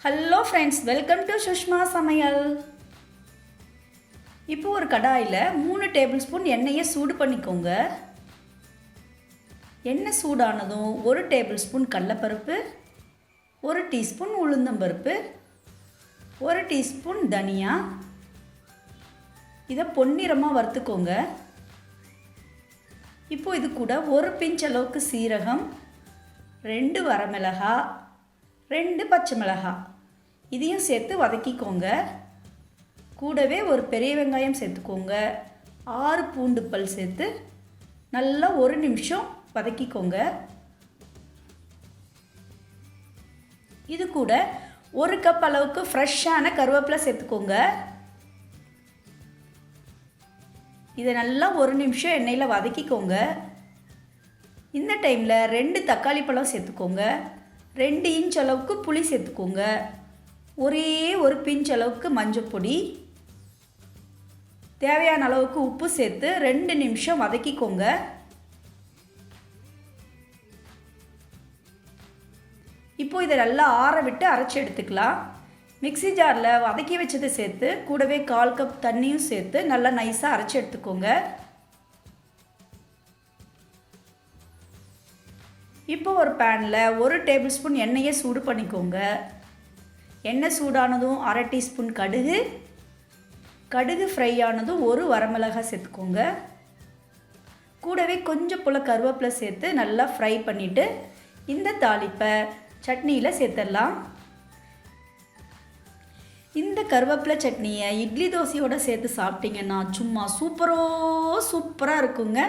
Hello friends, welcome to Sushma சமையல். இப்போ ஒரு கடாயில் 3 டேபிள் ஸ்பூன் எண்ணெயை சூடு பண்ணிக்கோங்க. எண்ணெய் சூடானதும் 1 டேபிள் ஸ்பூன் கடலைப்பருப்பு, 1 டீஸ்பூன் உளுந்தம்பருப்பு, 1 டீஸ்பூன் தனியா, இதை பொன்னிறமாக வறுத்துக்கோங்க. இப்போ இது கூட 1 பிஞ்ச் அளவுக்கு சீரகம், 2 வரமிளகாய், 2 பச்சை மிளகாய் இதையும் சேர்த்து வதக்கிக்கோங்க. கூடவே ஒரு பெரிய வெங்காயம் சேர்த்துக்கோங்க. 6 பூண்டு பல் சேர்த்து நல்லா 1 நிமிஷம் வதக்கிக்கோங்க. இது கூட 1 கப் அளவுக்கு ஃப்ரெஷ்ஷான கருவேப்பிலை சேர்த்துக்கோங்க. இதை நல்லா 1 நிமிஷம் எண்ணெயில் வதக்கிக்கோங்க. இந்த டைமில் 2 தக்காளி பழம் சேர்த்துக்கோங்க. 2 இன்ச் அளவுக்கு புளி சேர்த்துக்கோங்க. ஒரே ஒரு பிஞ்ச் அளவுக்கு மஞ்சள் பொடி, தேவையான அளவுக்கு உப்பு சேர்த்து 2 நிமிஷம் வதக்கிக்கோங்க. இப்போ இதை நல்லா ஆற விட்டு அரைச்சி எடுத்துக்கலாம். மிக்ஸி ஜாரில் வதக்கி வச்சதை சேர்த்து கூடவே 1/4 கப் தண்ணியும் சேர்த்து நல்லா நைஸாக அரைச்சி எடுத்துக்கோங்க. இப்போ ஒரு பேனில் 1 டேபிள் ஸ்பூன் எண்ணெயை சூடு பண்ணிக்கோங்க. எண்ணெய் சூடானதும் 1/2 டீஸ்பூன் கடுகு ஃப்ரை ஆனதும் 1 வரமிளகாய் சேர்த்துக்கோங்க. கூடவே கொஞ்சம் போல் கருவேப்பிலை சேர்த்து நல்லா ஃப்ரை பண்ணிவிட்டு இந்த தாளிப்பை சட்னியில் சேர்த்துடலாம். இந்த கருவேப்பிலை சட்னியை இட்லி தோசையோடு சேர்த்து சாப்பிட்டிங்கன்னா சும்மா சூப்பராக இருக்குங்க.